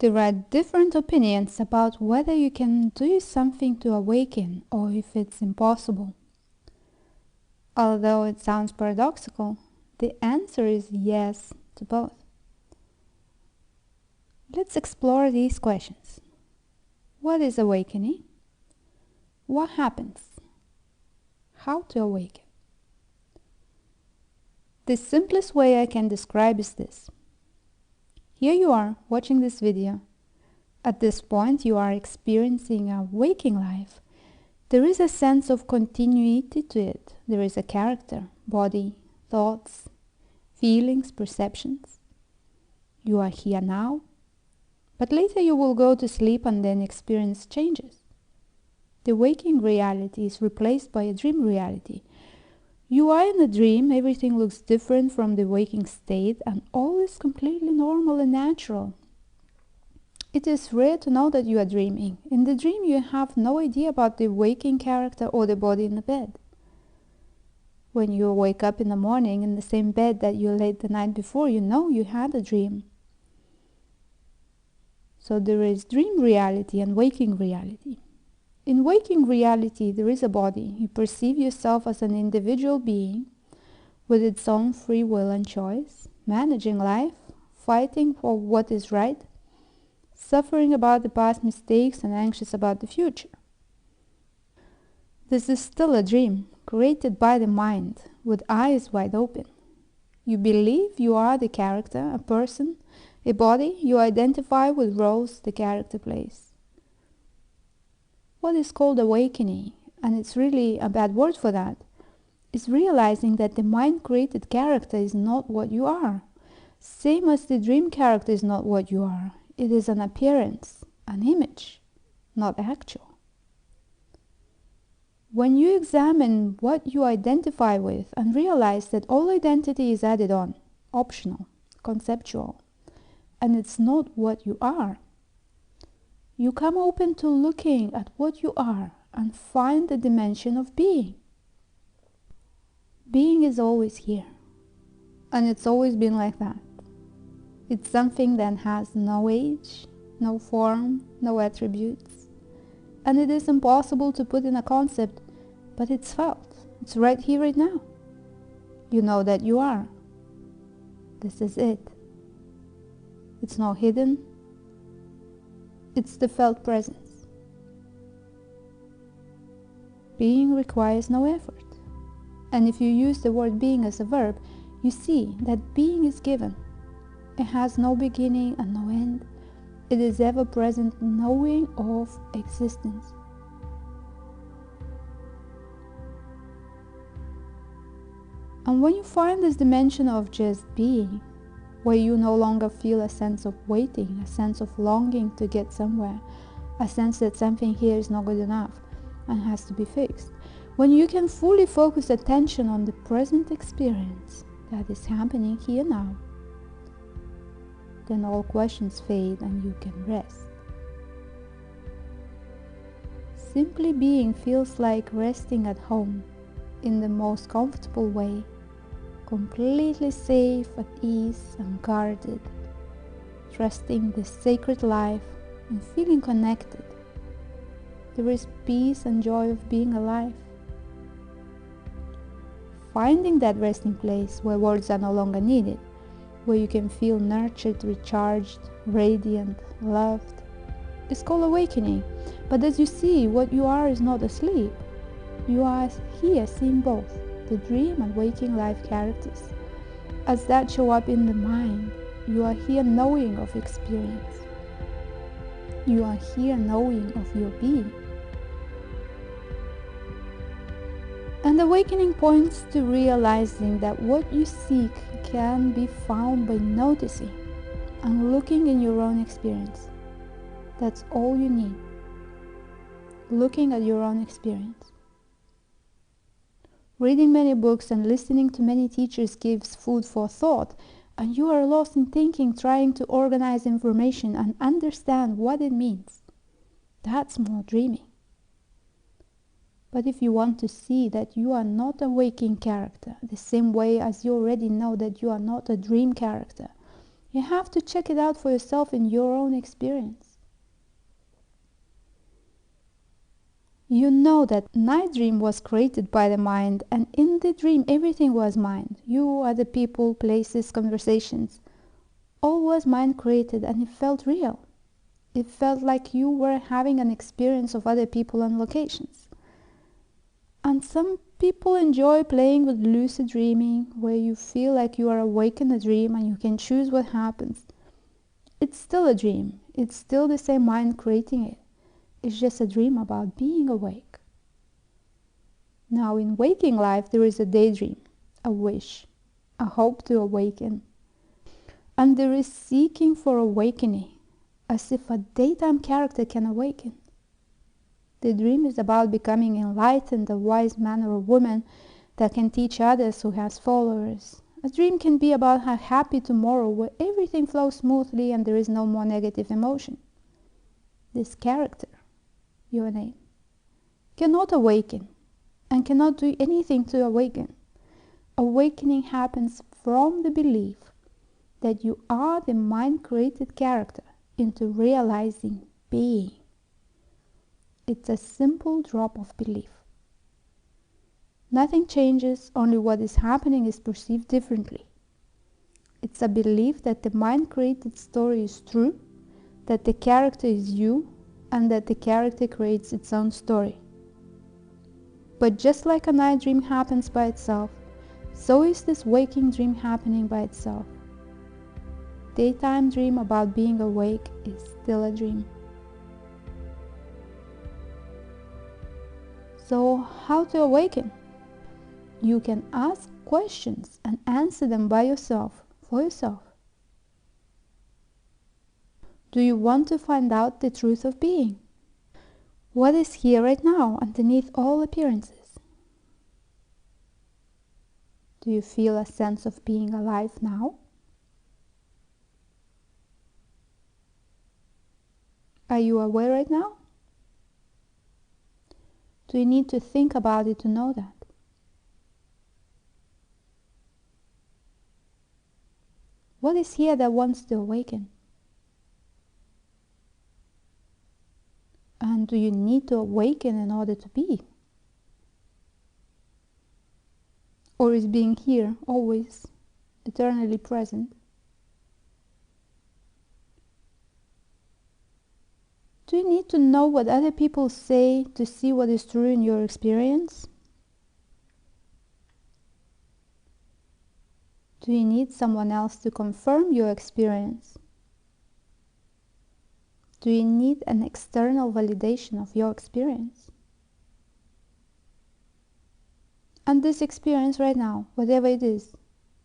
There are different opinions about whether you can do something to awaken or if it's impossible. Although it sounds paradoxical, the answer is yes to both. Let's explore these questions. What is awakening? What happens? How to awaken? The simplest way I can describe is this. Here you are watching this video. At this point you are experiencing a waking life. There is a sense of continuity to it. There is a character, body, thoughts, feelings, perceptions. You are here now, but later you will go to sleep and then experience changes. The waking reality is replaced by a dream reality. You are in a dream, everything looks different from the waking state, and all is completely normal and natural. It is rare to know that you are dreaming. In the dream you have no idea about the waking character or the body in the bed. When you wake up in the morning in the same bed that you laid the night before, you know you had a dream. So there is dream reality and waking reality. In waking reality, there is a body. You perceive yourself as an individual being with its own free will and choice, managing life, fighting for what is right, suffering about the past mistakes and anxious about the future. This is still a dream, created by the mind, with eyes wide open. You believe you are the character, a person, a body. You identify with roles the character plays. What is called awakening, and it's really a bad word for that, is realizing that the mind-created character is not what you are. Same as the dream character is not what you are. It is an appearance, an image, not actual. When you examine what you identify with and realize that all identity is added on, optional, conceptual, and it's not what you are, you come open to looking at what you are and find the dimension of being. Being is always here, and it's always been like that. It's something that has no age, no form, no attributes, and it is impossible to put in a concept, but it's felt. It's right here, right now. You know that you are. This is it. It's not hidden. It's the felt presence. Being requires no effort. And if you use the word being as a verb, you see that being is given. It has no beginning and no end. It is ever-present knowing of existence. And when you find this dimension of just being, where you no longer feel a sense of waiting, a sense of longing to get somewhere, a sense that something here is not good enough and has to be fixed, when you can fully focus attention on the present experience that is happening here now, then all questions fade and you can rest. Simply being feels like resting at home in the most comfortable way, completely safe, at ease, and guarded, trusting the sacred life and feeling connected. There is peace and joy of being alive. Finding that resting place where words are no longer needed, where you can feel nurtured, recharged, radiant, loved, is called awakening. But as you see, what you are is not asleep. You are here seeing both the dream and waking life characters. As that show up in the mind, you are here knowing of experience. You are here knowing of your being. And awakening points to realizing that what you seek can be found by noticing and looking in your own experience. That's all you need. Looking at your own experience. Reading many books and listening to many teachers gives food for thought, and you are lost in thinking, trying to organize information and understand what it means. That's more dreaming. But if you want to see that you are not a waking character, the same way as you already know that you are not a dream character, You have to check it out for yourself in your own experience. You know that night dream was created by the mind, and in the dream everything was mind. You, other people, places, conversations. All was mind created, and it felt real. It felt like you were having an experience of other people and locations. And some people enjoy playing with lucid dreaming, where you feel like you are awake in a dream and you can choose what happens. It's still a dream. It's still the same mind creating it. It's just a dream about being awake. Now, in waking life, there is a daydream, a wish, a hope to awaken. And there is seeking for awakening, as if a daytime character can awaken. The dream is about becoming enlightened, a wise man or woman that can teach others who has followers. A dream can be about a happy tomorrow where everything flows smoothly and there is no more negative emotion. This character, your name, cannot awaken and cannot do anything to awaken. Awakening happens from the belief that you are the mind-created character into realizing being. It's a simple drop of belief. Nothing changes, only what is happening is perceived differently. It's a belief that the mind-created story is true, that the character is you, and that the character creates its own story. But just like a night dream happens by itself, so is this waking dream happening by itself. Daytime dream about being awake is still a dream. So, how to awaken? You can ask questions and answer them by yourself, for yourself. Do you want to find out the truth of being? What is here right now, underneath all appearances? Do you feel a sense of being alive now? Are you aware right now? Do you need to think about it to know that? What is here that wants to awaken? And do you need to awaken in order to be? Or is being here always, eternally present? Do you need to know what other people say to see what is true in your experience? Do you need someone else to confirm your experience? Do you need an external validation of your experience? And this experience right now, whatever it is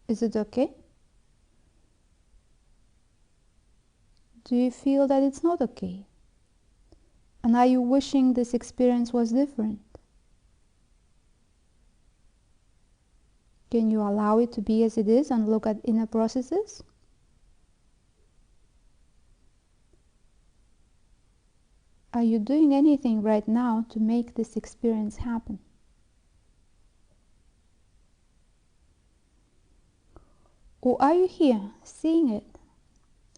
it okay? Do you feel that it's not okay? And are you wishing this experience was different? Can you allow it to be as it is and look at inner processes? Are you doing anything right now to make this experience happen? Or are you here, seeing it,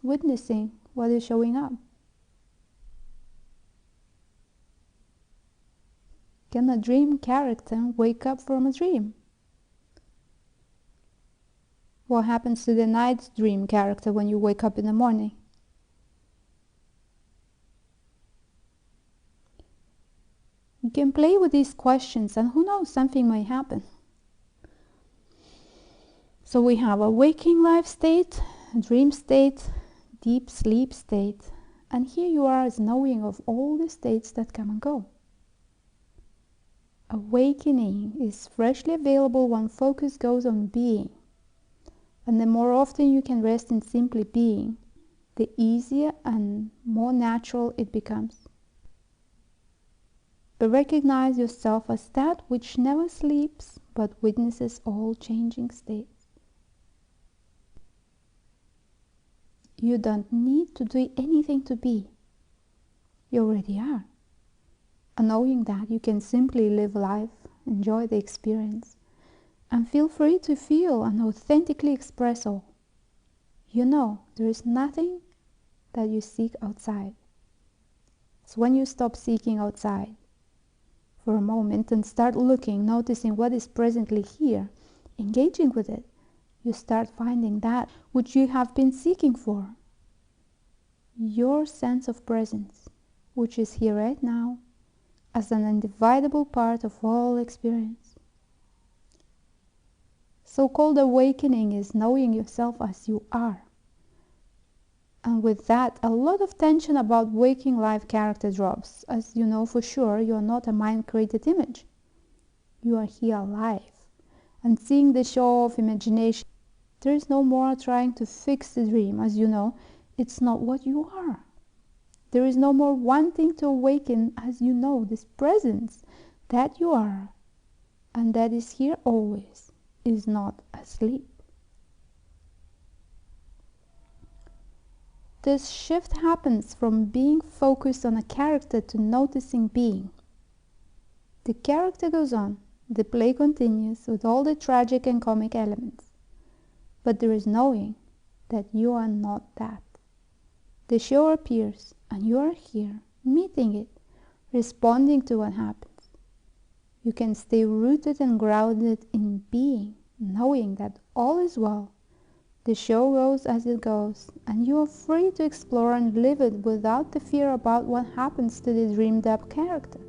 witnessing what is showing up? Can a dream character wake up from a dream? What happens to the night dream character when you wake up in the morning? You can play with these questions and who knows, something may happen. So we have a waking life state, a dream state, deep sleep state, and here you are as knowing of all the states that come and go. Awakening is freshly available when focus goes on being. And the more often you can rest in simply being, the easier and more natural it becomes. But recognize yourself as that which never sleeps but witnesses all changing states. You don't need to do anything to be. You already are. And knowing that, you can simply live life, enjoy the experience, and feel free to feel and authentically express all. You know there is nothing that you seek outside. So when you stop seeking outside for a moment and start looking, noticing what is presently here, engaging with it, you start finding that which you have been seeking for. Your sense of presence, which is here right now, as an indivisible part of all experience. So-called awakening is knowing yourself as you are. And with that, a lot of tension about waking life character drops. As you know for sure, you are not a mind-created image. You are here alive. And seeing the show of imagination, there is no more trying to fix the dream. As you know, it's not what you are. There is no more wanting to awaken, as you know, this presence that you are, and that is here always, is not asleep. This shift happens from being focused on a character to noticing being. The character goes on, the play continues with all the tragic and comic elements. But there is knowing that you are not that. The show appears and you are here, meeting it, responding to what happens. You can stay rooted and grounded in being, knowing that all is well. The show goes as it goes, and you are free to explore and live it without the fear about what happens to the dreamed up character.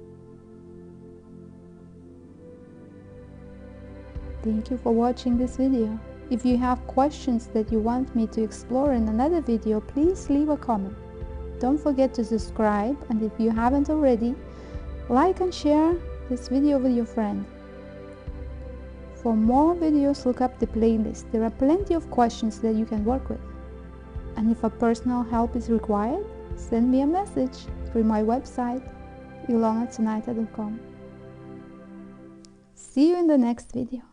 Thank you for watching this video. If you have questions that you want me to explore in another video, please leave a comment. Don't forget to subscribe, and if you haven't already, like and share this video with your friend. For more videos, look up the playlist. There are plenty of questions that you can work with. And if a personal help is required, send me a message through my website, ilona@ciunaite.com. See you in the next video.